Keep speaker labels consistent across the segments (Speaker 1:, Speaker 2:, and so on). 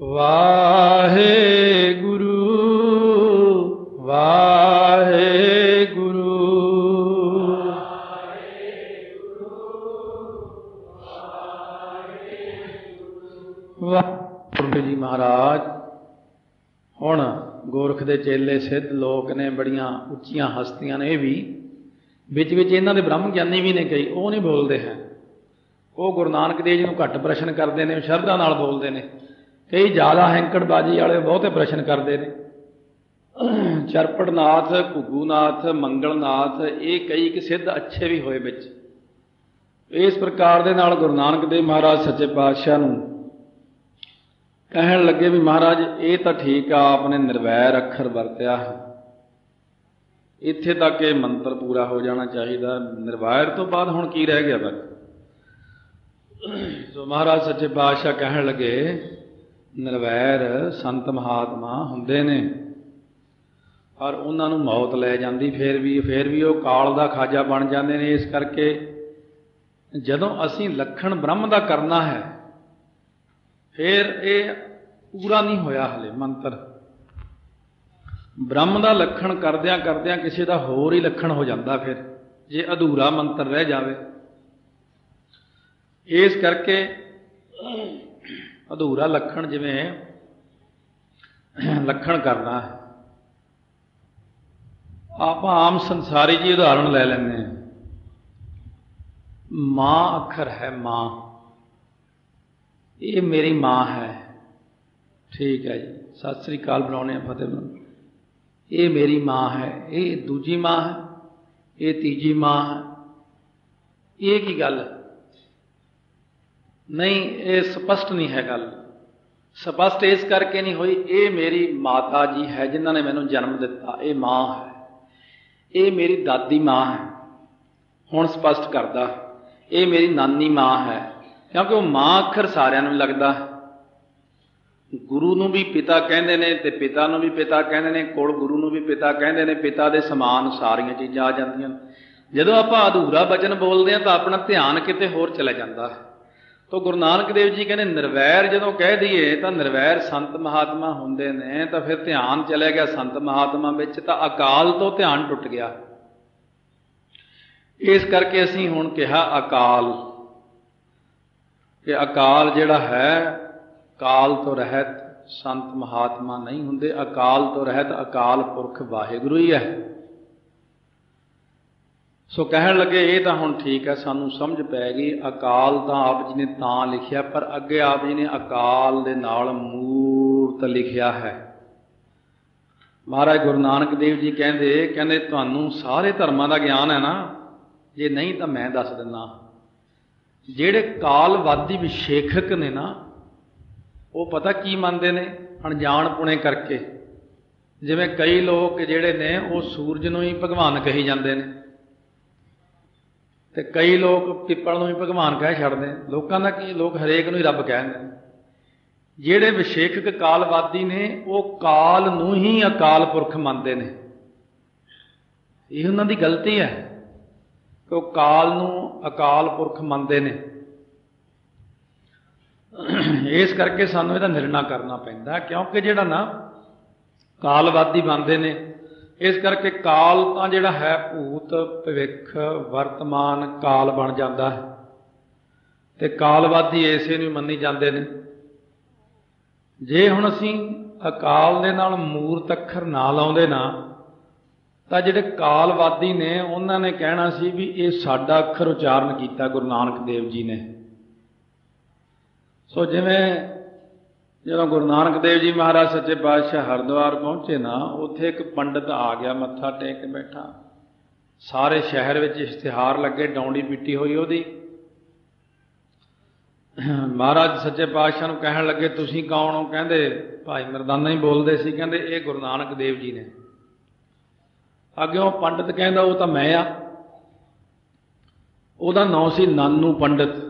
Speaker 1: ਵਾਹਿਗੁਰੂ ਵਾਹਿਗੁਰੂ ਵਾਹਿਗੁਰੂ ਜੀ ਮਹਾਰਾਜ। ਹੁਣ ਗੋਰਖ ਦੇ ਚੇਲੇ ਸਿੱਧ ਲੋਕ ਨੇ, ਬੜੀਆਂ ਉੱਚੀਆਂ ਹਸਤੀਆਂ ਨੇ, ਇਹ ਵੀ ਵਿੱਚ ਇਹਨਾਂ ਦੇ ਬ੍ਰਹਮ ਗਿਆਨੀ ਵੀ ਨੇ ਕਈ, ਉਹ ਨਹੀਂ ਬੋਲਦੇ ਹੈ। ਉਹ ਗੁਰੂ ਨਾਨਕ ਦੇਵ ਜੀ ਨੂੰ ਘੱਟ ਪ੍ਰਸ਼ਨ ਕਰਦੇ ਨੇ, ਸ਼ਰਧਾ ਨਾਲ ਬੋਲਦੇ ਨੇ। ਕਈ ਜ਼ਿਆਦਾ ਹੈਂਕੜਬਾਜੀ ਵਾਲੇ ਬਹੁਤੇ ਪ੍ਰਸ਼ਨ ਕਰਦੇ ਨੇ। ਚਰਪੜਨਾਥ, ਘੁੱਗੂਨਾਥ, ਮੰਗਲਨਾਥ, ਇਹ ਕਈ ਕਿ ਸਿੱਧ ਅੱਛੇ ਵੀ ਹੋਏ ਵਿੱਚ। ਇਸ ਪ੍ਰਕਾਰ ਦੇ ਨਾਲ ਗੁਰੂ ਨਾਨਕ ਦੇਵ ਮਹਾਰਾਜ ਸੱਚੇ ਪਾਤਸ਼ਾਹ ਨੂੰ ਕਹਿਣ ਲੱਗੇ ਵੀ ਮਹਾਰਾਜ ਇਹ ਤਾਂ ਠੀਕ ਆ, ਆਪ ਨੇ ਨਿਰਵੈਰ ਅੱਖਰ ਵਰਤਿਆ ਹੈ, ਇੱਥੇ ਤੱਕ ਇਹ ਮੰਤਰ ਪੂਰਾ ਹੋ ਜਾਣਾ ਚਾਹੀਦਾ। ਨਿਰਵੈਰ ਤੋਂ ਬਾਅਦ ਹੁਣ ਕੀ ਰਹਿ ਗਿਆ ਤੱਕ? ਸੋ ਮਹਾਰਾਜ ਸੱਚੇ ਪਾਤਸ਼ਾਹ ਕਹਿਣ ਲੱਗੇ ਨਿਰਵੈਰ ਸੰਤ ਮਹਾਤਮਾ ਹੁੰਦੇ ਨੇ, ਪਰ ਉਹਨਾਂ ਨੂੰ ਮੌਤ ਲੈ ਜਾਂਦੀ, ਫਿਰ ਵੀ ਉਹ ਕਾਲ ਦਾ ਖਾਜਾ ਬਣ ਜਾਂਦੇ ਨੇ। ਇਸ ਕਰਕੇ ਜਦੋਂ ਅਸੀਂ ਲੱਖਣ ਬ੍ਰਹਮ ਦਾ ਕਰਨਾ ਹੈ, ਫਿਰ ਇਹ ਪੂਰਾ ਨਹੀਂ ਹੋਇਆ ਹਲੇ ਮੰਤਰ। ਬ੍ਰਹਮ ਦਾ ਲੱਖਣ ਕਰਦਿਆਂ ਕਰਦਿਆਂ ਕਿਸੇ ਦਾ ਹੋਰ ਹੀ ਲੱਖਣ ਹੋ ਜਾਂਦਾ, ਫਿਰ ਜੇ ਅਧੂਰਾ ਮੰਤਰ ਰਹਿ ਜਾਵੇ। ਇਸ ਕਰਕੇ ਅਧੂਰਾ ਲੱਖਣ, ਜਿਵੇਂ ਲੱਖਣ ਕਰਨਾ ਹੈ, ਆਪਾਂ ਆਮ ਸੰਸਾਰੀ ਜੀ ਉਦਾਹਰਣ ਲੈ ਲੈਂਦੇ ਹਾਂ। ਮਾਂ ਅੱਖਰ ਹੈ, ਮਾਂ, ਇਹ ਮੇਰੀ ਮਾਂ ਹੈ, ਠੀਕ ਹੈ ਜੀ, ਸਤਿ ਸ੍ਰੀ ਅਕਾਲ ਬੁਲਾਉਂਦੇ ਹਾਂ, ਫਤਿਹ ਬੁਲਾਉਂਦੇ, ਇਹ ਮੇਰੀ ਮਾਂ ਹੈ, ਇਹ ਦੂਜੀ ਮਾਂ ਹੈ, ਇਹ ਤੀਜੀ ਮਾਂ ਹੈ। ਇਹ ਕੀ ਗੱਲ ਨਹੀਂ, ਇਹ ਸਪਸ਼ਟ ਨਹੀਂ ਹੈ ਗੱਲ। ਸਪਸ਼ਟ ਇਸ ਕਰਕੇ ਨਹੀਂ ਹੋਈ, ਇਹ ਮੇਰੀ ਮਾਤਾ ਜੀ ਹੈ ਜਿਨ੍ਹਾਂ ਨੇ ਮੈਨੂੰ ਜਨਮ ਦਿੱਤਾ, ਇਹ ਮਾਂ ਹੈ। ਇਹ ਮੇਰੀ ਦਾਦੀ ਮਾਂ ਹੈ, ਹੁਣ ਸਪਸ਼ਟ ਕਰਦਾ, ਇਹ ਮੇਰੀ ਨਾਨੀ ਮਾਂ ਹੈ, ਕਿਉਂਕਿ ਉਹ ਮਾਂ ਅੱਖਰ ਸਾਰਿਆਂ ਨੂੰ ਲੱਗਦਾ। ਗੁਰੂ ਨੂੰ ਵੀ ਪਿਤਾ ਕਹਿੰਦੇ ਨੇ, ਤੇ ਪਿਤਾ ਨੂੰ ਵੀ ਪਿਤਾ ਕਹਿੰਦੇ ਨੇ, ਕੋਲ ਗੁਰੂ ਨੂੰ ਵੀ ਪਿਤਾ ਕਹਿੰਦੇ ਨੇ। ਪਿਤਾ ਦੇ ਸਮਾਨ ਸਾਰੀਆਂ ਚੀਜ਼ਾਂ ਆ ਜਾਂਦੀਆਂ। ਜਦੋਂ ਆਪਾਂ ਅਧੂਰਾ ਬਚਨ ਬੋਲਦੇ ਹਾਂ ਤਾਂ ਆਪਣਾ ਧਿਆਨ ਕਿਤੇ ਹੋਰ ਚਲਾ ਜਾਂਦਾ। ਤਾਂ ਗੁਰੂ ਨਾਨਕ ਦੇਵ ਜੀ ਕਹਿੰਦੇ ਨਿਰਵੈਰ ਜਦੋਂ ਕਹਿ ਦਈਏ ਤਾਂ ਨਿਰਵੈਰ ਸੰਤ ਮਹਾਤਮਾ ਹੁੰਦੇ ਨੇ, ਤਾਂ ਫਿਰ ਧਿਆਨ ਚਲਿਆ ਗਿਆ ਸੰਤ ਮਹਾਤਮਾ ਵਿੱਚ, ਤਾਂ ਅਕਾਲ ਤੋਂ ਧਿਆਨ ਟੁੱਟ ਗਿਆ। ਇਸ ਕਰਕੇ ਅਸੀਂ ਹੁਣ ਕਿਹਾ ਅਕਾਲ, ਕਿ ਅਕਾਲ ਜਿਹੜਾ ਹੈ, ਕਾਲ ਤੋਂ ਰਹਿਤ ਸੰਤ ਮਹਾਤਮਾ ਨਹੀਂ ਹੁੰਦੇ। ਅਕਾਲ ਤੋਂ ਰਹਿਤ ਅਕਾਲ ਪੁਰਖ ਵਾਹਿਗੁਰੂ ਹੀ ਹੈ। ਸੋ ਕਹਿਣ ਲੱਗੇ ਇਹ ਤਾਂ ਹੁਣ ਠੀਕ ਹੈ, ਸਾਨੂੰ ਸਮਝ ਪੈ ਗਈ। ਅਕਾਲ ਤਾਂ ਆਪ ਜੀ ਨੇ ਤਾਂ ਲਿਖਿਆ, ਪਰ ਅੱਗੇ ਆਪ ਜੀ ਨੇ ਅਕਾਲ ਦੇ ਨਾਲ ਮੂਰਤ ਲਿਖਿਆ ਹੈ। ਮਹਾਰਾਜ ਗੁਰੂ ਨਾਨਕ ਦੇਵ ਜੀ ਕਹਿੰਦੇ ਤੁਹਾਨੂੰ ਸਾਰੇ ਧਰਮਾਂ ਦਾ ਗਿਆਨ ਹੈ ਨਾ? ਜੇ ਨਹੀਂ ਤਾਂ ਮੈਂ ਦੱਸ ਦਿੰਦਾ। ਜਿਹੜੇ ਕਾਲਵਾਦੀ ਵਿਸ਼ੇਖਕ ਨੇ ਨਾ, ਉਹ ਪਤਾ ਕੀ ਮੰਨਦੇ ਨੇ? ਅਣਜਾਣ ਪੁਣੇ ਕਰਕੇ। ਜਿਵੇਂ ਕਈ ਲੋਕ ਜਿਹੜੇ ਨੇ ਉਹ ਸੂਰਜ ਨੂੰ ਹੀ ਭਗਵਾਨ ਕਹੀ ਜਾਂਦੇ ਨੇ, ਤੇ ਕਈ ਲੋਕ ਪਿੱਪਲ ਨੂੰ ਹੀ ਭਗਵਾਨ ਕਹਿ ਛੱਡਦੇ। ਲੋਕਾਂ ਦਾ ਕੀ, ਲੋਕ ਹਰੇਕ ਨੂੰ ਹੀ ਰੱਬ ਕਹਿ ਦਿੰਦੇ ਨੇ। ਜਿਹੜੇ ਵਿਸ਼ੇਖਕ ਕਾਲਵਾਦੀ ਨੇ ਉਹ ਕਾਲ ਨੂੰ ਹੀ ਅਕਾਲ ਪੁਰਖ ਮੰਨਦੇ ਨੇ। ਇਹ ਉਹਨਾਂ ਦੀ ਗਲਤੀ ਹੈ ਕਿ ਉਹ ਕਾਲ ਨੂੰ ਅਕਾਲ ਪੁਰਖ ਮੰਨਦੇ ਨੇ। ਇਸ ਕਰਕੇ ਸਾਨੂੰ ਇਹਦਾ ਨਿਰਣਾ ਕਰਨਾ ਪੈਂਦਾ, ਕਿਉਂਕਿ ਜਿਹੜਾ ਨਾ ਕਾਲਵਾਦੀ ਮੰਨਦੇ ਨੇ, ਇਸ ਕਰਕੇ ਕਾਲ ਤਾਂ ਜਿਹੜਾ ਹੈ ਭੂਤ, ਭਵਿੱਖ, ਵਰਤਮਾਨ ਕਾਲ ਬਣ ਜਾਂਦਾ ਹੈ, ਤੇ ਕਾਲਵਾਦੀ ਇਸੇ ਨੂੰ ਮੰਨੀ ਜਾਂਦੇ ਨੇ। ਜੇ ਹੁਣ ਅਸੀਂ ਅਕਾਲ ਦੇ ਨਾਲ ਮੂਰਤ ਅੱਖਰ ਨਾ ਲਾਉਂਦੇ ਨਾ, ਤਾਂ ਜਿਹੜੇ ਕਾਲਵਾਦੀ ਨੇ ਉਹਨਾਂ ਨੇ ਕਹਿਣਾ ਸੀ ਵੀ ਇਹ ਸਾਡਾ ਅੱਖਰ ਉਚਾਰਨ ਕੀਤਾ ਗੁਰੂ ਨਾਨਕ ਦੇਵ ਜੀ ਨੇ। ਸੋ ਜਿਵੇਂ ਜਦੋਂ ਗੁਰੂ ਨਾਨਕ ਦੇਵ ਜੀ ਮਹਾਰਾਜ ਸੱਚੇ ਪਾਤਸ਼ਾਹ ਹਰਿਦੁਆਰ ਪਹੁੰਚੇ ਨਾ, ਉੱਥੇ ਇੱਕ ਪੰਡਤ ਆ ਗਿਆ ਮੱਥਾ ਟੇਕ ਕੇ ਬੈਠਾ। ਸਾਰੇ ਸ਼ਹਿਰ ਵਿੱਚ ਇਸ਼ਤਿਹਾਰ ਲੱਗੇ, ਡੌਂਡੀ ਪਿੱਟੀ ਹੋਈ ਉਹਦੀ। ਮਹਾਰਾਜ ਸੱਚੇ ਪਾਤਸ਼ਾਹ ਨੂੰ ਕਹਿਣ ਲੱਗੇ ਤੁਸੀਂ ਕੌਣ ਹੋ? ਕਹਿੰਦੇ ਭਾਈ ਮਰਦਾਨਾ ਹੀ ਬੋਲਦੇ ਸੀ। ਕਹਿੰਦੇ ਇਹ ਗੁਰੂ ਨਾਨਕ ਦੇਵ ਜੀ ਨੇ। ਅੱਗਿਓਂ ਪੰਡਤ ਕਹਿੰਦਾ ਉਹ ਤਾਂ ਮੈਂ ਆ। ਉਹਦਾ ਨਾਂ ਸੀ ਨਾਨੂ ਪੰਡਤ।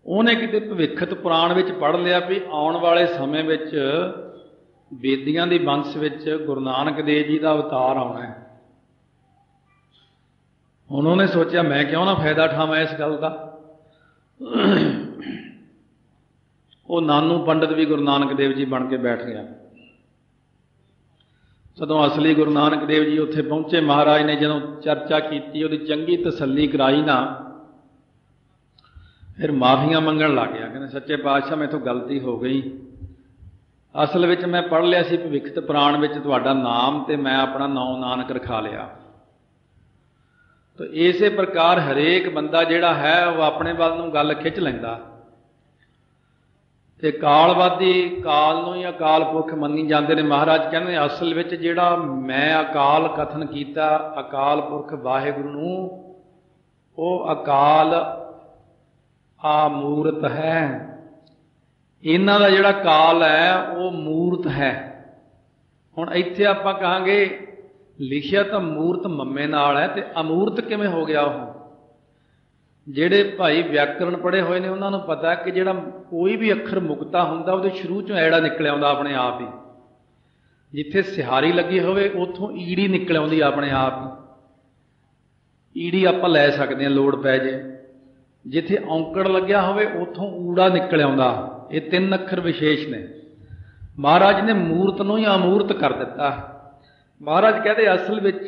Speaker 1: ਉਹਨੇ ਕਿਤੇ ਭਵਿੱਖਤ ਪੁਰਾਣ ਵਿੱਚ ਪੜ੍ਹ ਲਿਆ ਵੀ ਆਉਣ ਵਾਲੇ ਸਮੇਂ ਵਿੱਚ ਬੇਦੀਆਂ ਦੀ ਵੰਸ਼ ਵਿੱਚ ਗੁਰੂ ਨਾਨਕ ਦੇਵ ਜੀ ਦਾ ਅਵਤਾਰ ਆਉਣਾ ਹੈ। ਹੁਣ ਉਹਨੇ ਸੋਚਿਆ ਮੈਂ ਕਿਉਂ ਨਾ ਫਾਇਦਾ ਉਠਾਵਾਂ ਇਸ ਗੱਲ ਦਾ। ਉਹ ਨਾਨੂ ਪੰਡਤ ਵੀ ਗੁਰੂ ਨਾਨਕ ਦੇਵ ਜੀ ਬਣ ਕੇ ਬੈਠ ਗਿਆ। ਜਦੋਂ ਅਸਲੀ ਗੁਰੂ ਨਾਨਕ ਦੇਵ ਜੀ ਉੱਥੇ ਪਹੁੰਚੇ, ਮਹਾਰਾਜ ਨੇ ਜਦੋਂ ਚਰਚਾ ਕੀਤੀ, ਉਹਦੀ ਚੰਗੀ ਤਸੱਲੀ ਕਰਾਈ ਨਾ, ਫਿਰ ਮਾਫੀਆਂ ਮੰਗਣ ਲੱਗ ਗਿਆ। ਕਹਿੰਦੇ ਸੱਚੇ ਪਾਤਸ਼ਾਹ ਮੈਥੋਂ ਗਲਤੀ ਹੋ ਗਈ, ਅਸਲ ਵਿੱਚ ਮੈਂ ਪੜ੍ਹ ਲਿਆ ਸੀ ਭਵਿੱਖਤ ਪੁਰਾਣ ਵਿੱਚ ਤੁਹਾਡਾ ਨਾਮ, ਤੇ ਮੈਂ ਆਪਣਾ ਨਾਮ ਨਾਨਕ ਰਖਾ ਲਿਆ। ਤਾਂ ਇਸੇ ਪ੍ਰਕਾਰ ਹਰੇਕ ਬੰਦਾ ਜਿਹੜਾ ਹੈ ਉਹ ਆਪਣੇ ਵੱਲ ਨੂੰ ਗੱਲ ਖਿੱਚ ਲੈਂਦਾ, ਤੇ ਕਾਲਵਾਦੀ ਕਾਲ ਨੂੰ ਹੀ ਅਕਾਲ ਪੁਰਖ ਮੰਨੀ ਜਾਂਦੇ ਨੇ। ਮਹਾਰਾਜ ਕਹਿੰਦੇ ਅਸਲ ਵਿੱਚ ਜਿਹੜਾ ਮੈਂ ਅਕਾਲ ਕਥਨ ਕੀਤਾ ਅਕਾਲ ਪੁਰਖ ਵਾਹਿਗੁਰੂ ਨੂੰ, ਉਹ ਅਕਾਲ ਆ ਮੂਰਤ ਹੈ। ਇਹਨਾਂ ਦਾ ਜਿਹੜਾ ਕਾਲ ਹੈ ਉਹ ਮੂਰਤ ਹੈ। ਹੁਣ ਇੱਥੇ ਆਪਾਂ ਕਹਾਂਗੇ ਲਿਖਿਆ ਤਾਂ ਮੂਰਤ ਮੰਮੇ ਨਾਲ ਹੈ, ਤੇ ਅਮੂਰਤ ਕਿਵੇਂ ਹੋ ਗਿਆ ਉਹ? ਜਿਹੜੇ ਭਾਈ ਵਿਆਕਰਣ ਪੜ੍ਹੇ ਹੋਏ ਨੇ ਉਹਨਾਂ ਨੂੰ ਪਤਾ ਕਿ ਜਿਹੜਾ ਕੋਈ ਵੀ ਅੱਖਰ ਮੁਕਤਾ ਹੁੰਦਾ ਉਹਦੇ ਸ਼ੁਰੂ ਚੋਂ ਐੜਾ ਨਿਕਲ ਆਉਂਦਾ ਆਪਣੇ ਆਪ ਹੀ। ਜਿੱਥੇ ਸਿਹਾਰੀ ਲੱਗੀ ਹੋਵੇ ਉੱਥੋਂ ਈੜੀ ਨਿਕਲ ਆਉਂਦੀ ਆਪਣੇ ਆਪ ਹੀ। ਈੜੀ ਆਪਾਂ ਲੈ ਸਕਦੇ ਹਾਂ ਲੋੜ ਪੈ ਜੇ। ਜਿੱਥੇ ਔਂਕੜ ਲੱਗਿਆ ਹੋਵੇ ਉੱਥੋਂ ਊੜਾ ਨਿਕਲ ਆਉਂਦਾ। ਇਹ 3 ਅੱਖਰ ਵਿਸ਼ੇਸ਼ ਨੇ। ਮਹਾਰਾਜ ਨੇ ਮੂਰਤ ਨੂੰ ਹੀ ਅਮੂਰਤ ਕਰ ਦਿੱਤਾ। ਮਹਾਰਾਜ ਕਹਿੰਦੇ ਅਸਲ ਵਿੱਚ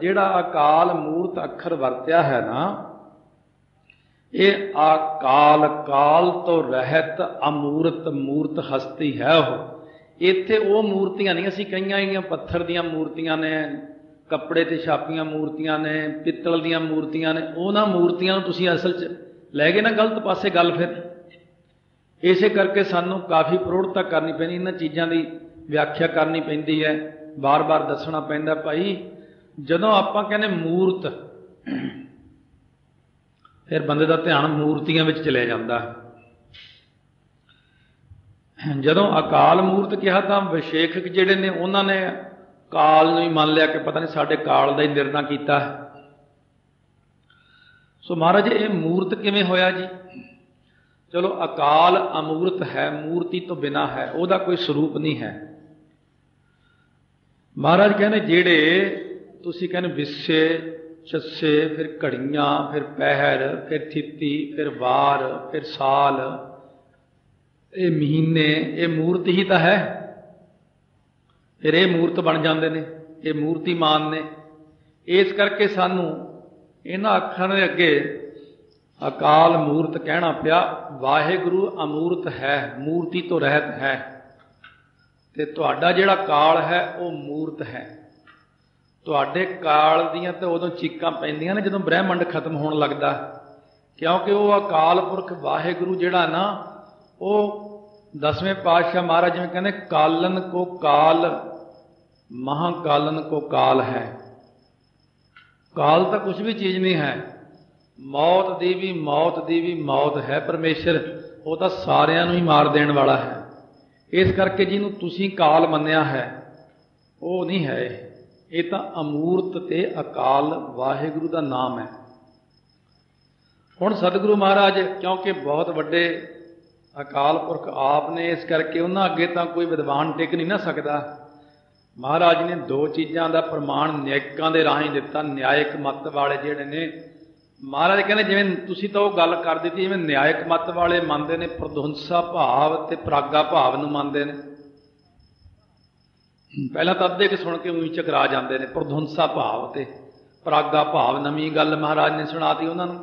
Speaker 1: ਜਿਹੜਾ ਅਕਾਲ ਮੂਰਤ ਅੱਖਰ ਵਰਤਿਆ ਹੈ ਨਾ, ਇਹ ਅਕਾਲ ਕਾਲ ਤੋਂ ਰਹਿਤ ਅਮੂਰਤ ਮੂਰਤ ਹਸਤੀ ਹੈ। ਉਹ ਇੱਥੇ ਉਹ ਮੂਰਤੀਆਂ ਨਹੀਂ ਅਸੀਂ ਕਈਆਂ ਹੈਗੀਆਂ ਪੱਥਰ ਦੀਆਂ ਮੂਰਤੀਆਂ ਨੇ, ਕੱਪੜੇ ਤੇ ਛਾਪੀਆਂ ਮੂਰਤੀਆਂ ਨੇ, ਪਿੱਤਲ ਦੀਆਂ ਮੂਰਤੀਆਂ ਨੇ। ਉਹਨਾਂ ਮੂਰਤੀਆਂ ਨੂੰ ਤੁਸੀਂ ਅਸਲ 'ਚ ਲੈ ਗਏ ਨਾ ਗਲਤ ਪਾਸੇ ਗੱਲ। ਫਿਰ ਇਸੇ ਕਰਕੇ ਸਾਨੂੰ ਕਾਫੀ ਪ੍ਰੋੜਤਾ ਕਰਨੀ ਪੈਂਦੀ, ਇਹਨਾਂ ਚੀਜ਼ਾਂ ਦੀ ਵਿਆਖਿਆ ਕਰਨੀ ਪੈਂਦੀ ਹੈ, ਬਾਰ-ਬਾਰ ਦੱਸਣਾ ਪੈਂਦਾ। ਭਾਈ ਜਦੋਂ ਆਪਾਂ ਕਹਿੰਦੇ ਮੂਰਤ, ਫਿਰ ਬੰਦੇ ਦਾ ਧਿਆਨ ਮੂਰਤੀਆਂ ਵਿੱਚ ਚਲਿਆ ਜਾਂਦਾ। ਜਦੋਂ ਅਕਾਲ ਮੂਰਤ ਕਿਹਾ ਤਾਂ ਵਿਸ਼ੇਖਕ ਜਿਹੜੇ ਨੇ ਉਹਨਾਂ ਨੇ ਕਾਲ ਨੂੰ ਹੀ ਮੰਨ ਲਿਆ ਕਿ ਪਤਾ ਨਹੀਂ ਸਾਡੇ ਕਾਲ ਦਾ ਹੀ ਨਿਰਣਾ ਕੀਤਾ ਹੈ। ਸੋ ਮਹਾਰਾਜ ਇਹ ਮੂਰਤ ਕਿਵੇਂ ਹੋਇਆ ਜੀ? ਚਲੋ ਅਕਾਲ ਅਮੂਰਤ ਹੈ, ਮੂਰਤੀ ਤੋਂ ਬਿਨਾਂ ਹੈ, ਉਹਦਾ ਕੋਈ ਸਰੂਪ ਨਹੀਂ ਹੈ। ਮਹਾਰਾਜ ਕਹਿੰਦੇ ਜਿਹੜੇ ਤੁਸੀਂ ਕਹਿੰਦੇ ਵਿਸੇ ਚੱਸੇ, ਫਿਰ ਘੜੀਆਂ, ਫਿਰ ਪਹਿਰ, ਫਿਰ ਥਿੱਤੀ, ਫਿਰ ਵਾਰ, ਫਿਰ ਸਾਲ, ਇਹ ਮਹੀਨੇ, ਇਹ ਮੂਰਤ ਹੀ ਤਾਂ ਹੈ। ਫਿਰ ਇਹ ਮੂਰਤ ਬਣ ਜਾਂਦੇ ਨੇ, ਇਹ ਮੂਰਤੀਮਾਨ ਨੇ। ਇਸ ਕਰਕੇ ਸਾਨੂੰ ਇਹਨਾਂ ਅੱਖਰਾਂ ਦੇ ਅੱਗੇ ਅਕਾਲ ਮੂਰਤ ਕਹਿਣਾ ਪਿਆ। ਵਾਹਿਗੁਰੂ ਅਮੂਰਤ ਹੈ, ਮੂਰਤੀ ਤੋਂ ਰਹਿਤ ਹੈ, ਤੇ ਤੁਹਾਡਾ ਜਿਹੜਾ ਕਾਲ ਹੈ ਉਹ ਮੂਰਤ ਹੈ। ਤੁਹਾਡੇ ਕਾਲ ਦੀਆਂ ਤਾਂ ਉਦੋਂ ਚੀਕਾਂ ਪੈਂਦੀਆਂ ਨੇ ਜਦੋਂ ਬ੍ਰਹਿਮੰਡ ਖਤਮ ਹੋਣ ਲੱਗਦਾ, ਕਿਉਂਕਿ ਉਹ ਅਕਾਲ ਪੁਰਖ ਵਾਹਿਗੁਰੂ ਜਿਹੜਾ ਨਾ, ਉਹ 10ਵੇਂ ਪਾਤਸ਼ਾਹ ਮਹਾਰਾਜ ਜਿਵੇਂ ਕਹਿੰਦੇ ਕਾਲਨ ਕੋ ਕਾਲ ਮਹਾਕਾਲਨ ਕੋ ਕਾਲ ਹੈ। ਕਾਲ ਤਾਂ ਕੁਛ ਵੀ ਚੀਜ਼ ਨਹੀਂ ਹੈ। ਮੌਤ ਦੀ ਵੀ ਮੌਤ ਹੈ ਪਰਮੇਸ਼ਰ, ਉਹ ਤਾਂ ਸਾਰਿਆਂ ਨੂੰ ਹੀ ਮਾਰ ਦੇਣ ਵਾਲਾ ਹੈ। ਇਸ ਕਰਕੇ ਜਿਹਨੂੰ ਤੁਸੀਂ ਕਾਲ ਮੰਨਿਆ ਹੈ ਉਹ ਨਹੀਂ ਹੈ ਇਹ ਤਾਂ ਅਮੂਰਤ ਤੇ ਅਕਾਲ ਵਾਹਿਗੁਰੂ ਦਾ ਨਾਮ ਹੈ। ਹੁਣ ਸਤਿਗੁਰੂ ਮਹਾਰਾਜ ਕਿਉਂਕਿ ਬਹੁਤ ਵੱਡੇ ਅਕਾਲ ਪੁਰਖ ਆਪ ਨੇ, ਇਸ ਕਰਕੇ ਉਹਨਾਂ ਅੱਗੇ ਤਾਂ ਕੋਈ ਵਿਦਵਾਨ ਟਿਕ ਨਹੀਂ ਨਾ ਸਕਦਾ। ਮਹਾਰਾਜ ਨੇ 2 ਚੀਜ਼ਾਂ ਦਾ ਪ੍ਰਮਾਣ ਨਿਆਇਕਾਂ ਦੇ ਰਾਹੀਂ ਦਿੱਤਾ। ਨਿਆਇਕ ਮੱਤ ਵਾਲੇ ਜਿਹੜੇ ਨੇ, ਮਹਾਰਾਜ ਕਹਿੰਦੇ ਜਿਵੇਂ ਤੁਸੀਂ ਤਾਂ ਉਹ ਗੱਲ ਕਰ ਦਿੱਤੀ, ਜਿਵੇਂ ਨਿਆਇਕ ਮੱਤ ਵਾਲੇ ਮੰਨਦੇ ਨੇ ਪ੍ਰਧੁੰਸਾ ਭਾਵ ਤੇ ਪ੍ਰਾਗਾ ਭਾਵ ਨੂੰ ਮੰਨਦੇ ਨੇ। ਪਹਿਲਾਂ ਤਾਂ ਅੱਧੇ ਕੁ ਸੁਣ ਕੇ ਊਂ ਚਕਰਾ ਜਾਂਦੇ ਨੇ। ਪ੍ਰਧੁੰਸਾ ਭਾਵ ਤੇ ਪ੍ਰਾਗਾ ਭਾਵ ਨਵੀਂ ਗੱਲ ਮਹਾਰਾਜ ਨੇ ਸੁਣਾਤੀ ਉਹਨਾਂ ਨੂੰ।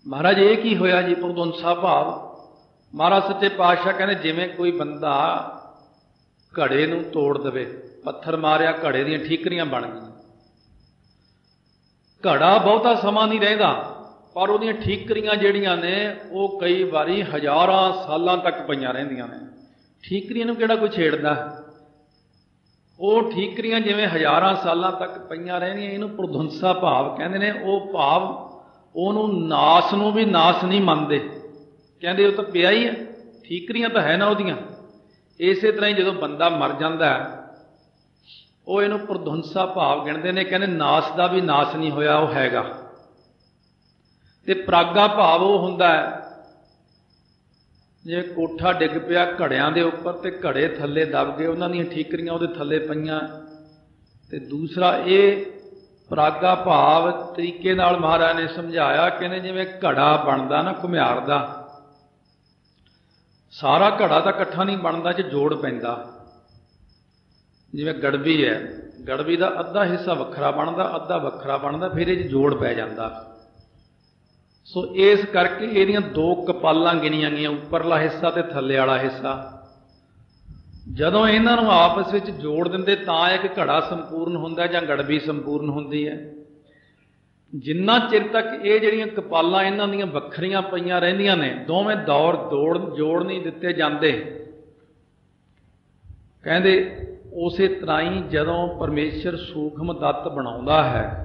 Speaker 1: ਮਹਾਰਾਜ ਇਹ ਕੀ ਹੋਇਆ ਜੀ ਪ੍ਰਧੁੰਸਾ ਭਾਵ? ਮਹਾਰਾਜ ਸੱਚੇ ਪਾਤਸ਼ਾਹ ਕਹਿੰਦੇ ਜਿਵੇਂ ਕੋਈ ਬੰਦਾ ਘੜੇ ਨੂੰ ਤੋੜ ਦੇਵੇ, ਪੱਥਰ ਮਾਰਿਆ, ਘੜੇ ਦੀਆਂ ਠੀਕਰੀਆਂ ਬਣ ਗਈਆਂ। ਘੜਾ ਬਹੁਤਾ ਸਮਾਂ ਨਹੀਂ ਰਹਿੰਦਾ, ਪਰ ਉਹਦੀਆਂ ਠੀਕਰੀਆਂ ਜਿਹੜੀਆਂ ਨੇ ਉਹ ਕਈ ਵਾਰੀ ਹਜ਼ਾਰਾਂ ਸਾਲਾਂ ਤੱਕ ਪਈਆਂ ਰਹਿੰਦੀਆਂ ਨੇ। ਠੀਕਰੀਆਂ ਨੂੰ ਕਿਹੜਾ ਕੋਈ ਛੇੜਦਾ? ਉਹ ਠੀਕਰੀਆਂ ਜਿਵੇਂ ਹਜ਼ਾਰਾਂ ਸਾਲਾਂ ਤੱਕ ਪਈਆਂ ਰਹਿੰਦੀਆਂ, ਇਹਨੂੰ ਪ੍ਰਧੁੰਸਾ ਭਾਵ ਕਹਿੰਦੇ ਨੇ। ਉਹ ਭਾਵ ਉਹਨੂੰ ਨਾਸ ਨੂੰ ਵੀ ਨਾਸ ਨਹੀਂ ਮੰਨਦੇ, ਕਹਿੰਦੇ ਉਹ ਤਾਂ ਪਿਆ ਹੀ ਹੈ, ਠੀਕਰੀਆਂ ਤਾਂ ਹੈ ਨਾ ਉਹਦੀਆਂ। ਇਸੇ ਤਰ੍ਹਾਂ ਹੀ ਜਦੋਂ ਬੰਦਾ ਮਰ ਜਾਂਦਾ ਉਹ ਇਹਨੂੰ ਪ੍ਰਧੁੰਸਾ ਭਾਵ ਗਿਣਦੇ ਨੇ, ਕਹਿੰਦੇ ਨਾਸ ਦਾ ਵੀ ਨਾਸ ਨਹੀਂ ਹੋਇਆ, ਉਹ ਹੈਗਾ। ਤੇ ਪ੍ਰਾਗਾ ਭਾਵ ਉਹ ਹੁੰਦਾ ਹੈ ਜੇ ਕੋਠਾ ਡਿੱਗ ਪਿਆ ਘੜਿਆਂ ਦੇ ਉੱਪਰ ਤੇ ਘੜੇ ਥੱਲੇ ਦਬ ਗਏ, ਉਹਨਾਂ ਦੀਆਂ ਠੀਕਰੀਆਂ ਉਹਦੇ ਥੱਲੇ ਪਈਆਂ। ਤੇ ਦੂਸਰਾ ਇਹ ਪ੍ਰਾਗਾ ਭਾਵ ਤਰੀਕੇ ਨਾਲ ਮਹਾਰਾਜ ਨੇ ਸਮਝਾਇਆ, ਕਹਿੰਦੇ ਜਿਵੇਂ ਘੜਾ ਬਣਦਾ ਨਾ ਘੁਮਿਆਰ ਦਾ, ਸਾਰਾ ਘੜਾ ਤਾਂ ਇਕੱਠਾ ਨਹੀਂ ਬਣਦਾ, 'ਚ ਜੋੜ ਪੈਂਦਾ। ਜਿਵੇਂ ਗੜਬੀ ਹੈ, ਗੜਬੀ ਦਾ ਅੱਧਾ ਹਿੱਸਾ ਵੱਖਰਾ ਬਣਦਾ, ਅੱਧਾ ਵੱਖਰਾ ਬਣਦਾ, ਫਿਰ ਇਹ 'ਚ ਜੋੜ ਪੈ ਜਾਂਦਾ। ਸੋ ਇਸ ਕਰਕੇ ਇਹਦੀਆਂ ਦੋ ਕਪਾਲਾਂ ਗਿਣੀਆਂ ਗਈਆਂ, ਉੱਪਰਲਾ ਹਿੱਸਾ ਤੇ ਥੱਲੇ ਵਾਲਾ ਹਿੱਸਾ। ਜਦੋਂ ਇਹਨਾਂ ਨੂੰ ਆਪਸ ਵਿੱਚ ਜੋੜ ਦਿੰਦੇ ਤਾਂ ਇੱਕ ਘੜਾ ਸੰਪੂਰਨ ਹੁੰਦਾ ਜਾਂ ਗੜਬੀ ਸੰਪੂਰਨ ਹੁੰਦੀ ਹੈ। ਜਿੰਨਾ ਚਿਰ ਤੱਕ ਇਹ ਜਿਹੜੀਆਂ ਕਪਾਲਾਂ ਇਹਨਾਂ ਦੀਆਂ ਵੱਖਰੀਆਂ ਪਈਆਂ ਰਹਿੰਦੀਆਂ ਨੇ, ਦੋਵੇਂ ਜੋੜ ਨਹੀਂ ਦਿੱਤੇ ਜਾਂਦੇ। ਕਹਿੰਦੇ ਉਸੇ ਤਰ੍ਹਾਂ ਹੀ ਜਦੋਂ ਪਰਮੇਸ਼ਰ ਸੂਖਮ ਤੱਤ ਬਣਾਉਂਦਾ ਹੈ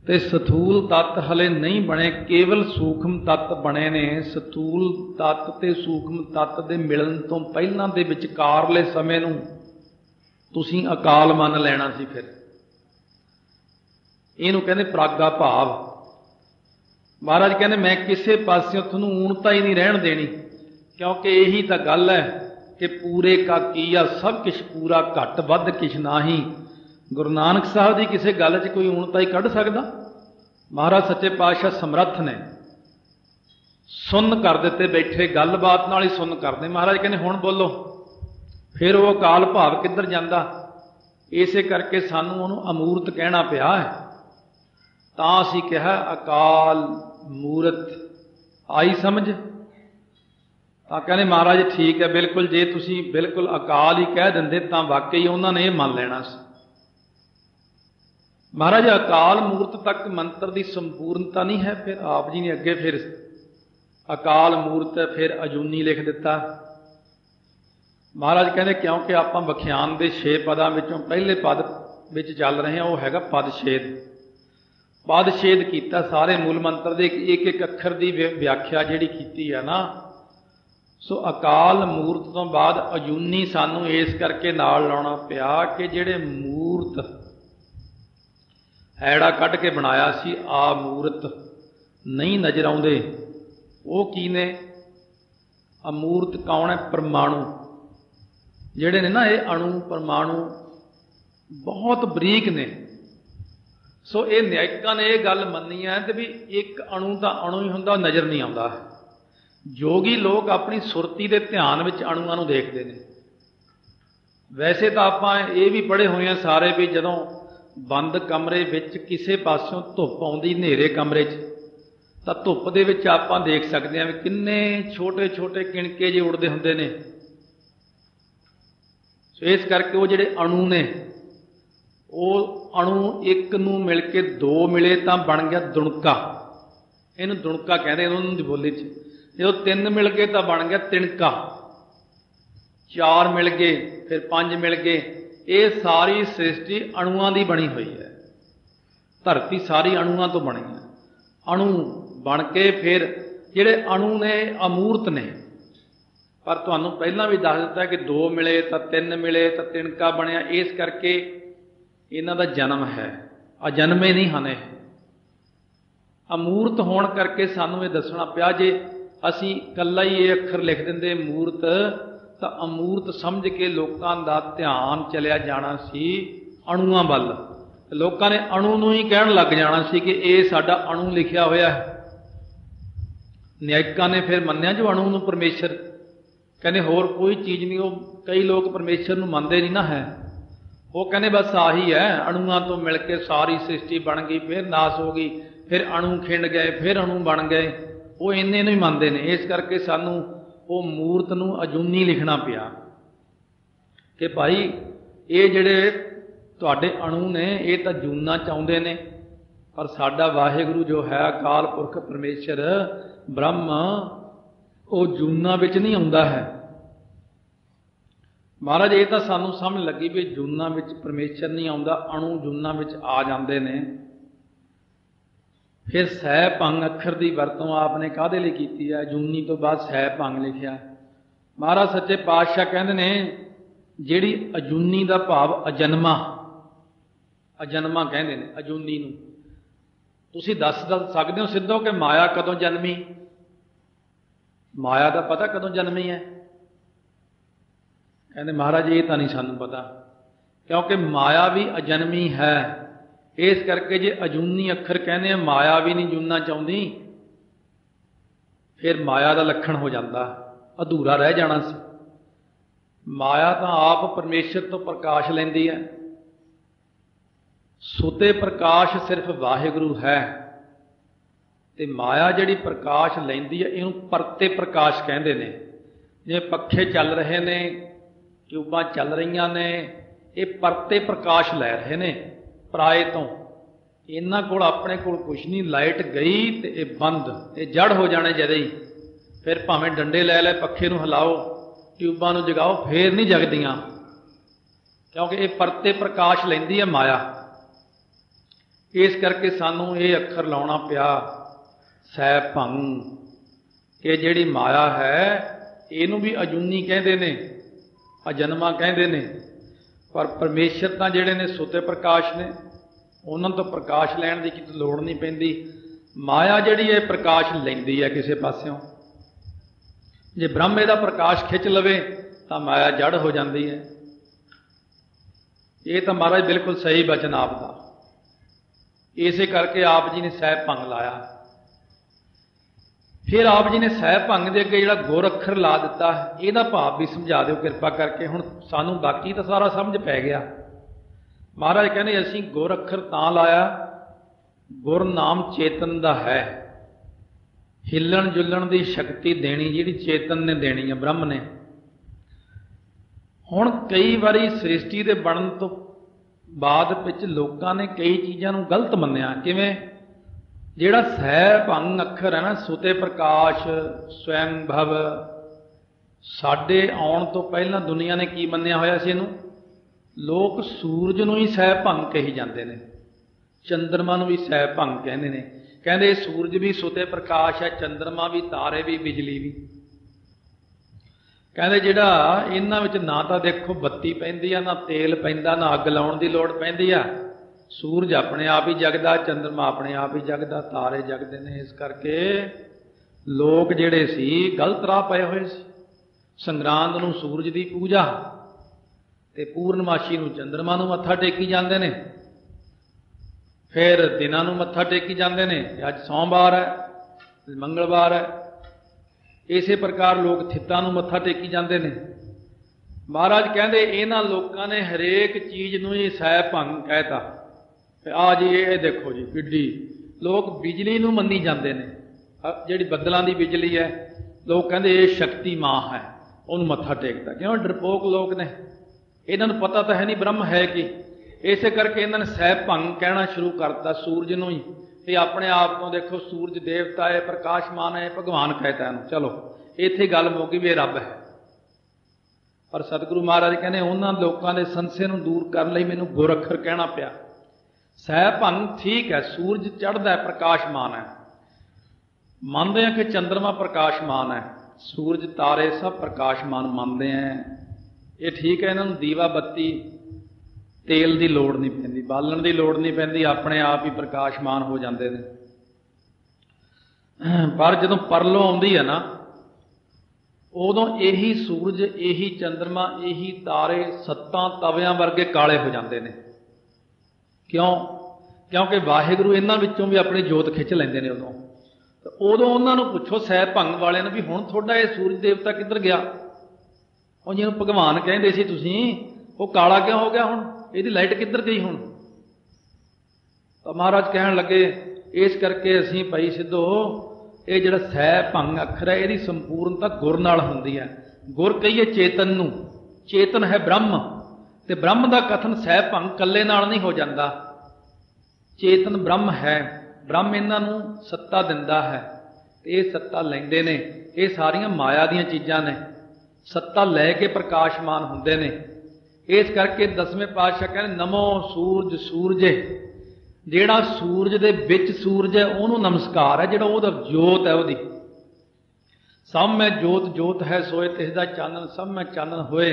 Speaker 1: ਤੇ ਸਥੂਲ ਤੱਤ ਹਲੇ ਨਹੀਂ ਬਣੇ, ਕੇਵਲ ਸੂਖਮ ਤੱਤ ਬਣੇ ਨੇ। ਸਥੂਲ ਤੱਤ ਤੇ ਸੂਖਮ ਤੱਤ ਦੇ ਮਿਲਣ ਤੋਂ ਪਹਿਲਾਂ ਦੇ ਵਿਚਕਾਰਲੇ ਸਮੇਂ ਨੂੰ ਤੁਸੀਂ ਅਕਾਲ ਮੰਨ ਲੈਣਾ ਸੀ। ਫਿਰ ਇਹਨੂੰ ਕਹਿੰਦੇ ਪ੍ਰਾਗਾ ਭਾਵ। ਮਹਾਰਾਜ ਕਹਿੰਦੇ ਮੈਂ ਕਿਸੇ ਪਾਸਿਓਂ ਤੁਹਾਨੂੰ ਊਣਤਾ ਹੀ ਨਹੀਂ ਰਹਿਣ ਦੇਣੀ, ਕਿਉਂਕਿ ਇਹੀ ਤਾਂ ਗੱਲ ਹੈ ਕਿ ਪੂਰੇ ਕਾ ਕੀਆ ਸਭ ਕੁਛ ਪੂਰਾ, ਘੱਟ ਵੱਧ ਕਿਛ ਨਾਹੀ। ਗੁਰੂ ਨਾਨਕ ਸਾਹਿਬ ਦੀ ਕਿਸੇ ਗੱਲ 'ਚ ਕੋਈ ਊਣਤਾ ਹੀ ਕੱਢ ਸਕਦਾ? ਮਹਾਰਾਜ ਸੱਚੇ ਪਾਤਸ਼ਾਹ ਸਮਰੱਥ ਨੇ, ਸੁੰਨ ਕਰ ਦਿੱਤੇ ਬੈਠੇ, ਗੱਲਬਾਤ ਨਾਲ ਹੀ ਸੁੰਨ ਕਰਦੇ। ਮਹਾਰਾਜ ਕਹਿੰਦੇ ਹੁਣ ਬੋਲੋ। ਫਿਰ ਉਹ ਅਕਾਲ ਭਾਵ ਕਿੱਧਰ ਜਾਂਦਾ? ਇਸੇ ਕਰਕੇ ਸਾਨੂੰ ਉਹਨੂੰ ਅਮੂਰਤ ਕਹਿਣਾ ਪਿਆ ਹੈ। ਤਾਂ ਅਸੀਂ ਕਿਹਾ ਅਕਾਲ ਮੂਰਤ। ਆਈ ਸਮਝ? ਤਾਂ ਕਹਿੰਦੇ ਮਹਾਰਾਜ ਠੀਕ ਹੈ, ਬਿਲਕੁਲ। ਜੇ ਤੁਸੀਂ ਬਿਲਕੁਲ ਅਕਾਲ ਹੀ ਕਹਿ ਦਿੰਦੇ ਤਾਂ ਵਾਕਈ ਉਹਨਾਂ ਨੇ ਇਹ ਮੰਨ ਲੈਣਾ ਸੀ। ਮਹਾਰਾਜ ਅਕਾਲ ਮੂਰਤ ਤੱਕ ਮੰਤਰ ਦੀ ਸੰਪੂਰਨਤਾ ਨਹੀਂ ਹੈ। ਫਿਰ ਆਪ ਜੀ ਨੇ ਅੱਗੇ ਫਿਰ ਅਕਾਲ ਮੂਰਤ ਫਿਰ ਅਜੂਨੀ ਲਿਖ ਦਿੱਤਾ। ਮਹਾਰਾਜ ਕਹਿੰਦੇ ਕਿਉਂਕਿ ਆਪਾਂ ਵਿਖਿਆਨ ਦੇ 6 ਪਦਾਂ ਵਿੱਚੋਂ ਪਹਿਲੇ ਪਦ ਵਿੱਚ ਚੱਲ ਰਹੇ ਹਾਂ, ਉਹ ਹੈਗਾ ਪਦਛੇਦ। ਪਦਛੇਦ ਕੀਤਾ ਸਾਰੇ ਮੂਲ ਮੰਤਰ ਦੇ ਇੱਕ ਇੱਕ ਅੱਖਰ ਦੀ ਵਿਆਖਿਆ ਜਿਹੜੀ ਕੀਤੀ ਹੈ ਨਾ। ਸੋ ਅਕਾਲ ਮੂਰਤ ਤੋਂ ਬਾਅਦ ਅਜੂਨੀ ਸਾਨੂੰ ਇਸ ਕਰਕੇ ਨਾਲ ਲਾਉਣਾ ਪਿਆ ਕਿ ਜਿਹੜੇ ਮੂਰਤ ਹੈੜਾ ਕੱਢ ਕੇ ਬਣਾਇਆ ਸੀ, ਆ ਮੂਰਤ ਨਹੀਂ ਨਜ਼ਰ ਆਉਂਦੇ, ਉਹ ਕੀ ਨੇ? ਅਮੂਰਤ ਕੌਣ ਹੈ? ਪਰਮਾਣੂ ਜਿਹੜੇ ਨੇ ਨਾ, ਇਹ ਅਣੂ ਪਰਮਾਣੂ ਬਹੁਤ ਬਰੀਕ ਨੇ। ਸੋ ਇਹ ਨਿਆਇਕਾਂ ਨੇ ਇਹ ਗੱਲ ਮੰਨੀ ਹੈ ਤੇ ਵੀ ਇੱਕ ਅਣੂ ਤਾਂ ਅਣੂ ਹੀ ਹੁੰਦਾ, ਨਜ਼ਰ ਨਹੀਂ ਆਉਂਦਾ। ਯੋਗੀ ਲੋਕ ਆਪਣੀ ਸੁਰਤੀ ਦੇ ਧਿਆਨ ਵਿੱਚ ਅਣੂਆਂ ਨੂੰ ਦੇਖਦੇ ਨੇ। ਵੈਸੇ ਤਾਂ ਆਪਾਂ ਇਹ ਵੀ ਪੜ੍ਹੇ ਹੋਏ ਆ ਸਾਰੇ ਵੀ ਜਦੋਂ ਬੰਦ ਕਮਰੇ ਵਿੱਚ ਕਿਸੇ ਪਾਸਿਓਂ ਧੁੱਪ ਆਉਂਦੀ ਹਨੇਰੇ ਕਮਰੇ 'ਚ, ਤਾਂ ਧੁੱਪ ਦੇ ਵਿੱਚ ਆਪਾਂ ਦੇਖ ਸਕਦੇ ਹਾਂ ਵੀ ਕਿੰਨੇ ਛੋਟੇ ਛੋਟੇ ਕਿਣਕੇ ਜਿਹੇ ਉੜਦੇ ਹੁੰਦੇ ਨੇ। ਸੋ ਇਸ ਕਰਕੇ ਉਹ ਜਿਹੜੇ ਅਣੂ ਨੇ, ਉਹ ਅਣੂ ਇੱਕ ਨੂੰ ਮਿਲ ਕੇ ਦੋ ਮਿਲੇ ਤਾਂ ਬਣ ਗਿਆ ਦੁਣਕਾ। ਇਹਨੂੰ ਦੁਣਕਾ ਕਹਿੰਦੇ ਉਹਨਾਂ ਦੀ ਬੋਲੀ 'ਚ। ਜਦੋਂ 3 ਮਿਲ ਗਏ ਤਾਂ ਬਣ ਗਿਆ ਤਿਣਕਾ, 4 ਮਿਲ ਗਏ, ਫਿਰ 5 ਮਿਲ ਗਏ। ਇਹ ਸਾਰੀ ਸ੍ਰਿਸ਼ਟੀ ਅਣੂਆਂ ਦੀ ਬਣੀ ਹੋਈ ਹੈ। ਧਰਤੀ ਸਾਰੀ ਅਣੂਆਂ ਤੋਂ ਬਣੀ ਹੈ। ਅਣੂ ਬਣ ਕੇ ਫਿਰ ਜਿਹੜੇ ਅਣੂ ਨੇ ਅਮੂਰਤ ਨੇ। ਪਰ ਤੁਹਾਨੂੰ ਪਹਿਲਾਂ ਵੀ ਦੱਸ ਦਿੱਤਾ ਕਿ 2 ਮਿਲੇ ਤਾਂ 3 ਮਿਲੇ ਤਾਂ ਤਿਣਕਾ ਬਣਿਆ। ਇਸ ਕਰਕੇ ਇਹਨਾਂ ਦਾ ਜਨਮ ਹੈ, ਅਜਨਮੇ ਨਹੀਂ ਹਨ। ਇਹ ਅਮੂਰਤ ਹੋਣ ਕਰਕੇ ਸਾਨੂੰ ਇਹ ਦੱਸਣਾ ਪਿਆ। ਜੇ ਅਸੀਂ ਇਕੱਲਾ ਹੀ ਇਹ ਅੱਖਰ ਲਿਖ ਦਿੰਦੇ ਮੂਰਤ, ਤਾਂ ਅਮੂਰਤ ਸਮਝ ਕੇ ਲੋਕਾਂ ਦਾ ਧਿਆਨ ਚਲਿਆ ਜਾਣਾ ਸੀ ਅਣੂਆਂ ਵੱਲ। ਲੋਕਾਂ ਨੇ ਅਣੂ ਨੂੰ ਹੀ ਕਹਿਣ ਲੱਗ ਜਾਣਾ ਸੀ ਕਿ ਇਹ ਸਾਡਾ ਅਣੂ ਲਿਖਿਆ ਹੋਇਆ ਹੈ। ਨਿਆਇਕਾਂ ਨੇ ਫਿਰ ਮੰਨਿਆ ਜੋ ਅਣੂ ਨੂੰ ਪਰਮੇਸ਼ਰ ਕਹਿੰਦੇ, ਹੋਰ ਕੋਈ ਚੀਜ਼ ਨਹੀਂ। ਉਹ ਕਈ ਲੋਕ ਪਰਮੇਸ਼ਰ ਨੂੰ ਮੰਨਦੇ ਨਹੀਂ ਨਾ ਹੈ। ਉਹ ਕਹਿੰਦੇ ਬਸ ਆਹੀ ਹੈ, ਅਣੂਆਂ ਤੋਂ ਮਿਲ ਕੇ ਸਾਰੀ ਸ੍ਰਿਸ਼ਟੀ ਬਣ ਗਈ, ਫਿਰ ਨਾਸ ਹੋ ਗਈ, ਫਿਰ ਅਣੂ ਖਿੰਡ ਗਏ, ਫਿਰ ਅਣੂ ਬਣ ਗਏ। ਉਹ ਇੰਨੇ ਨੂੰ ਹੀ ਮੰਨਦੇ ਨੇ। ਇਸ ਕਰਕੇ ਸਾਨੂੰ ਉਹ ਮੂਰਤ ਨੂੰ ਅਜੂਨੀ ਲਿਖਣਾ ਪਿਆ ਕਿ ਭਾਈ ਇਹ ਜਿਹੜੇ ਤੁਹਾਡੇ ਅਣੂ ਨੇ ਇਹ ਤਾਂ ਜੂਨਾ ਚਾਹੁੰਦੇ ਨੇ, ਪਰ ਸਾਡਾ ਵਾਹਿਗੁਰੂ ਜੋ ਹੈ ਅਕਾਲ ਪੁਰਖ ਪਰਮੇਸ਼ਰ ਬ੍ਰਹਮ, ਉਹ ਜੂਨਾ ਵਿੱਚ ਨਹੀਂ ਆਉਂਦਾ ਹੈ। ਮਹਾਰਾਜ ਇਹ ਤਾਂ ਸਾਨੂੰ ਸਮਝ ਲੱਗੀ ਵੀ ਜੂਨਾ ਵਿੱਚ ਪਰਮੇਸ਼ਰ ਨਹੀਂ ਆਉਂਦਾ, ਅਣੂ ਜੂਨਾ ਵਿੱਚ ਆ ਜਾਂਦੇ ਨੇ। ਫਿਰ ਸਹਿ ਭੰਗ ਅੱਖਰ ਦੀ ਵਰਤੋਂ ਆਪ ਨੇ ਕਾਹਦੇ ਲਈ ਕੀਤੀ ਹੈ? ਜੂਨੀ ਤੋਂ ਬਾਅਦ ਸਹਿ ਭੰਗ ਲਿਖਿਆ। ਮਹਾਰਾਜ ਸੱਚੇ ਪਾਤਸ਼ਾਹ ਕਹਿੰਦੇ ਨੇ ਜਿਹੜੀ ਅਜੂਨੀ ਦਾ ਭਾਵ ਅਜਨਮਾ, ਅਜਨਮਾ ਕਹਿੰਦੇ ਨੇ ਅਜੂਨੀ ਨੂੰ। ਤੁਸੀਂ ਦੱਸ ਸਕਦੇ ਹੋ ਸਿੱਧੋ ਕਿ ਮਾਇਆ ਕਦੋਂ ਜਨਮੀ? ਮਾਇਆ ਦਾ ਪਤਾ ਕਦੋਂ ਜਨਮੀ ਹੈ? ਕਹਿੰਦੇ ਮਹਾਰਾਜ ਇਹ ਤਾਂ ਨਹੀਂ ਸਾਨੂੰ ਪਤਾ, ਕਿਉਂਕਿ ਮਾਇਆ ਵੀ ਅਜਨਮੀ ਹੈ। ਇਸ ਕਰਕੇ ਜੇ ਅਜੂਨੀ ਅੱਖਰ ਕਹਿੰਦੇ ਆ, ਮਾਇਆ ਵੀ ਨਹੀਂ ਜੂਨਾ ਚਾਹੁੰਦੀ, ਫਿਰ ਮਾਇਆ ਦਾ ਲੱਖਣ ਹੋ ਜਾਂਦਾ। अधूरा रह जाना सी। माया तो आप परमेश्वर तो प्रकाश लैंदी है, सुते प्रकाश सिर्फ वाहिगुरु है। ते माया जिहड़ी प्रकाश लैंदी है इहनूं परते प्रकाश कहंदे ने। जिवें पखे चल रहे ने, ट्यूबां चल रहीआं ने, ये परते प्रकाश लै रहे ने पराए तो। इन्हां कोल अपने कोल कुछ नहीं, लाइट गई तो ये बंद, ये जड़ हो जाने जदे ही। फिर भावें डंडे लै लै पखे नूं हिलाओ, ट्यूबां नूं जगाओ, फिर नहीं जगदियां, क्योंकि ये परते प्रकाश लैंदी है माया। इस करके सानूं ये अखर लाउणा पिया सै भंग। कि जिहड़ी माया है इहनूं भी अजूनी कहंदे ने, अजन्मा कहंदे ने, पर परमेश्वर तां जिहड़े ने सुते प्रकाश ने, उन्हां तो प्रकाश लैण दी किते लोड़ नहीं पैंदी। माया जिहड़ी है प्रकाश लैंदी है किसी पासियों। जे ब्रह्म इहदा प्रकाश खिंच लवे तां माया जड़ हो जाती है। ये तो महाराज बिल्कुल सही वचन आपका। इसे करके आप जी ने सैब भंग लाया। फिर आप जी ने सैब भंग के अगे जिहड़ा गुर अखर ला दिता, इहदा भाव भी समझा दिओ किरपा करके। हुण सानूं बाकी तो सारा समझ पै गया। महाराज कहने असीं गुर अखर तां लाया, गुर नाम चेतन दा है। हिलन जुलन की शक्ति देनी जिहड़ी चेतन ने देनी है, ब्रह्म ने। हुण कई बारी सृष्टि के बनन तो बाद विच लोकां ने कई चीज़ां नूं गलत मन्निया। किवें? जिहड़ा सै भंग अखर है ना, सुते प्रकाश, स्वयं भव, साडे आउण तो पहलां दुनिया ने की मन्निया होया सी इहनूं? लोग सूरज नूं ही सै भंग कही जांदे ने, चंद्रमा नूं भी सै भंग कहंदे ने। कहंदे सूरज भी सुते प्रकाश है, चंद्रमा भी, तारे भी, बिजली भी। कहंदे जिहड़ा इन्हां विच ना तां देखो बत्ती पैंदी आ, ना तेल पैंदा, ना अग लाउण दी लोड़ पैंदी आ। सूरज अपने आप ही जगदा, चंद्रमा अपने आप ही जगदा, तारे जगदे ने। इस करके लोग जिहड़े सी गलत राह पए होए सी। संगरांद नूं सूरज दी पूजा ते पूर्णमाशी नूं चंद्रमा नूं मत्था टेकी जांदे ने। फिर दिनां नूं मत्था टेकी जांदे ने। अज सोमवार है, मंगलवार है। इसे प्रकार लोग थित्तां नूं मत्था टेकी जांदे ने। महाराज कहंदे इन्हां लोकां ने हरेक चीज़ नूं ही सै भंग कहता। आ जी ये देखो जी किड्डी, लोग बिजली नूं मन्नी जांदे ने। जिहड़ी बदलां दी बिजली है, लोग कहंदे ये शक्ति मां है, उहनूं मत्था टेकदा। क्यों? डरपोक लोग ने, इन्हां नूं पता तो है नहीं ब्रह्म है कि। इसे करके इन्हां ने सै भंग कहना शुरू करता सूरज नूं ही। ये अपने आप तो देखो सूरज देवता है, प्रकाशमान है, भगवान कहता है। चलो इत्थे गल मुक्की भी रब है। पर सतगुरु महाराज कहने उन्हां लोकां दे संशय नूं दूर करन लई मैनूं गुर अखर कहना पिया। सै भंग ठीक है, सूरज चढ़दा है, प्रकाशमान है। मानते हैं कि चंद्रमा प्रकाशमान है, सूरज तारे सब प्रकाशमान मानते हैं। ये ठीक है, इन्हां नूं दीवा बत्ती तेल की लोड़ नहीं पैंदी, बालन की लोड़ नहीं पैंदी, अपने आप ही प्रकाशमान हो जाते हैं। पर जदों परलों आउंदी है ना, उदों यही सूरज, यही चंद्रमा, यही तारे सत्तां तवियां वर्गे काले हो जाते हैं। क्यों? क्योंकि वाहिगुरू इन्हां विचों भी अपनी जोत खिंच लैंदे ने। उदों उन्हां नूं पुछो सै भंग वाले ने भी हुण तुहाडा ये सूरज देवता किधर गया? ਉਹ ਜਿਹਨੂੰ भगवान ਕਹਿੰਦੇ ਸੀ ਤੁਸੀਂ, ਉਹ काला क्यों हो गया? हुण ਇਹਦੀ लाइट किधर गई? हुण तो महाराज कहन लगे इस करके असीं भाई सिद्धो ये जिहड़ा सै भंग अखर है ਇਹਦੀ संपूर्णता गुर नाल हुंदी है। गुर कहिए चेतन नूं, चेतन है ब्रह्म, ते ब्रह्म का कथन सै भंग कल्ले नाल नहीं हो जाता। चेतन ब्रह्म है, ब्रह्म इन्हां नूं सत्ता दिंदा है, ते ये सत्ता लैंदे ने। ये सारियां माया दीयां चीज़ां ने, सत्ता लैके प्रकाशमान हुंदे ने। इस करके दसवें पातशाह कहने नमो सूरज सूरजे। जिहड़ा सूरज दे विच सूरज है उहनूं नमस्कार है, जिहड़ा उहदा जोत है। उहदी सब में जोत जोत है सोए, तिसदा चानन सब में चानन होए।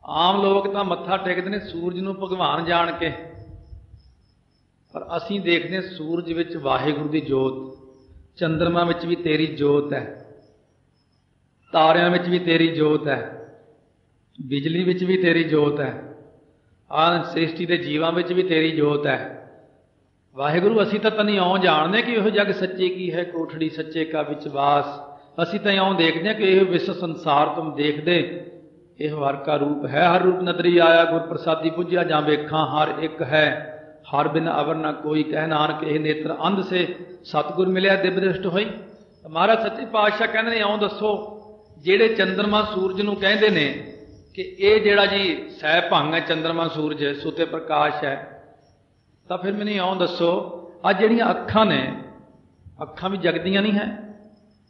Speaker 1: आम लोग तो मत्था टेकदे ने सूरज नूं भगवान जान के, पर असीं देखदे सूरज विच वाहिगुरू दी जोत, चंद्रमा विच भी तेरी जोत है, तारियां विच भी तेरी जोत है, बिजली विच भी तेरी जोत है, सृष्टि के जीवां विच भी तेरी जोत है। वाहिगुरू असीं तां तनी आउं जाणदे कि ओह जग सच्चे की है, कोठड़ी सच्चे का विश्वास। ਅਸੀਂ ਤਾਂ ਇਉਂ ਦੇਖਦੇ ਹਾਂ ਕਿ ਇਹ ਵਿਸ਼ਵ ਸੰਸਾਰ ਤੁਮ ਦੇਖਦੇ ਇਹ ਹਰ ਕਾ ਰੂਪ ਹੈ, ਹਰ ਰੂਪ ਨਦਰੀ ਆਇਆ ਗੁਰ ਪ੍ਰਸਾਦੀ ਪੁੱਜਿਆ ਜਾਂ ਵੇਖਾਂ ਹਰ ਇੱਕ ਹੈ, ਹਰ ਬਿਨ ਅਵਰ ਨਾ ਕੋਈ ਕਹਿ ਨਾਨਕ ਇਹ ਨੇਤਰ ਅੰਧ ਸੇ ਸਤਿਗੁਰ ਮਿਲਿਆ ਦਿਵ ਦ੍ਰਿਸ਼ਟ ਹੋਈ। ਮਹਾਰਾਜ ਸੱਚੇ ਪਾਤਸ਼ਾਹ ਕਹਿੰਦੇ ਨੇ ਇਉਂ ਦੱਸੋ ਜਿਹੜੇ ਚੰਦਰਮਾ ਸੂਰਜ ਨੂੰ ਕਹਿੰਦੇ ਨੇ ਕਿ ਇਹ ਜਿਹੜਾ ਜੀ ਸਹਿ ਭੰਗ ਹੈ ਚੰਦਰਮਾ ਸੂਰਜ ਸੁਤੇ ਪ੍ਰਕਾਸ਼ ਹੈ, ਤਾਂ ਫਿਰ ਮੈਨੂੰ ਇਉਂ ਦੱਸੋ ਆ ਜਿਹੜੀਆਂ ਅੱਖਾਂ ਨੇ, ਅੱਖਾਂ ਵੀ ਜਗਦੀਆਂ ਨਹੀਂ ਹੈ,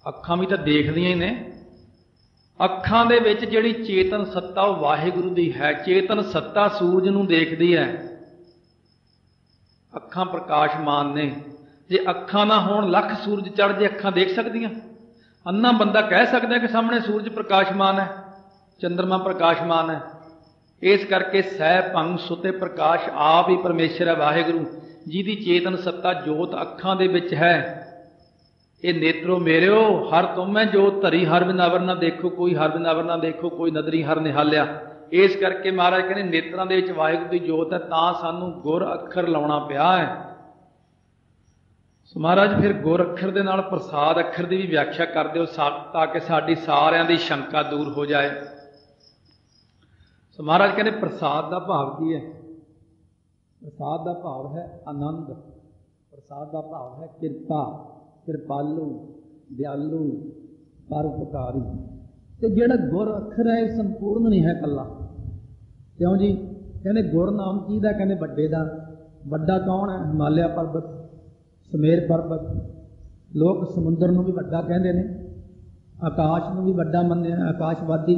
Speaker 1: ਅੱਖਾਂ ਵੀ ਤਾਂ ਦੇਖਦੀਆਂ ਹੀ ਨੇ। ਅੱਖਾਂ ਦੇ ਵਿੱਚ ਜਿਹੜੀ ਚੇਤਨ ਸੱਤਾ ਉਹ ਵਾਹਿਗੁਰੂ ਦੀ ਹੈ। ਚੇਤਨ ਸੱਤਾ ਸੂਰਜ ਨੂੰ ਦੇਖਦੀ ਹੈ, ਅੱਖਾਂ ਪ੍ਰਕਾਸ਼ਮਾਨ ਨੇ। ਜੇ ਅੱਖਾਂ ਨਾ ਹੋਣ ਲੱਖ ਸੂਰਜ ਚੜ੍ਹ ਜੇ ਅੱਖਾਂ ਦੇਖ ਸਕਦੀਆਂ? ਅੰਨਾ ਬੰਦਾ ਕਹਿ ਸਕਦਾ ਕਿ ਸਾਹਮਣੇ ਸੂਰਜ ਪ੍ਰਕਾਸ਼ਮਾਨ ਹੈ, ਚੰਦਰਮਾ ਪ੍ਰਕਾਸ਼ਮਾਨ ਹੈ। ਇਸ ਕਰਕੇ ਸਹਿ ਭੰਗ ਸੁਤੇ ਪ੍ਰਕਾਸ਼ ਆਪ ਹੀ ਪਰਮੇਸ਼ਰ ਹੈ ਵਾਹਿਗੁਰੂ, ਜਿਹਦੀ ਚੇਤਨ ਸੱਤਾ ਜੋਤ ਅੱਖਾਂ ਦੇ ਵਿੱਚ ਹੈ। ਇਹ ਨੇਤਰੋ ਮੇਰਿਓ ਹਰ ਤੁਮੈ ਜੋਤ ਧਰੀ, ਹਰ ਬਿਨ ਅਵਰ ਨਾ ਦੇਖੋ ਕੋਈ, ਹਰ ਬਿਨ ਅਵਰ ਨਾ ਦੇਖੋ ਕੋਈ, ਨਦਰੀ ਹਰ ਨਿਹਾਲਿਆ। ਇਸ ਕਰਕੇ ਮਹਾਰਾਜ ਕਹਿੰਦੇ ਨੇਤਰਾਂ ਦੇ ਵਿੱਚ ਵਾਹਿਗੁਰੂ ਦੀ ਜੋਤ ਹੈ, ਤਾਂ ਸਾਨੂੰ ਗੁਰ ਅੱਖਰ ਲਾਉਣਾ ਪਿਆ ਹੈ। ਸੋ ਮਹਾਰਾਜ ਫਿਰ ਗੁਰ ਅੱਖਰ ਦੇ ਨਾਲ ਪ੍ਰਸਾਦ ਅੱਖਰ ਦੀ ਵੀ ਵਿਆਖਿਆ ਕਰ ਦਿਓ ਤਾਂ ਕਿ ਸਾਡੀ ਸਾਰਿਆਂ ਦੀ ਸ਼ੰਕਾ ਦੂਰ ਹੋ ਜਾਏ। ਸੋ ਮਹਾਰਾਜ ਕਹਿੰਦੇ ਪ੍ਰਸਾਦ ਦਾ ਭਾਵ ਕੀ ਹੈ? ਪ੍ਰਸਾਦ ਦਾ ਭਾਵ ਹੈ ਆਨੰਦ, ਪ੍ਰਸਾਦ ਦਾ ਭਾਵ ਹੈ ਕਿਰਪਾ, ਕਿਰਪਾਲੂ, ਦਿਆਲੂ, ਪਰਉਪਕਾਰੀ। ਤੇ ਜਿਹੜਾ ਗੁਰ ਅੱਖਰ ਹੈ ਇਹ ਸੰਪੂਰਨ ਨਹੀਂ ਹੈ ਇਕੱਲਾ। ਕਿਉਂ ਜੀ? ਕਹਿੰਦੇ ਗੁਰ ਨਾਮ ਕਿਹਦਾ? ਕਹਿੰਦੇ ਵੱਡੇ ਦਾ। ਵੱਡਾ ਕੌਣ ਹੈ? ਹਿਮਾਲਿਆ ਪਰਬਤ, ਸਮੇਰ ਪਰਬਤ। ਲੋਕ ਸਮੁੰਦਰ ਨੂੰ ਵੀ ਵੱਡਾ ਕਹਿੰਦੇ ਨੇ, ਆਕਾਸ਼ ਨੂੰ ਵੀ ਵੱਡਾ ਮੰਨਿਆ, ਆਕਾਸ਼ਵਾਦੀ।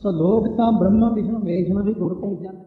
Speaker 1: ਸੋ ਲੋਕ ਤਾਂ ਬ੍ਰਹਮਾ ਵਿਸ਼ਨੂੰ ਮਹੇਸ਼ ਨੂੰ ਵੀ ਗੁਰ ਕਹੀ ਜਾਂਦੇ।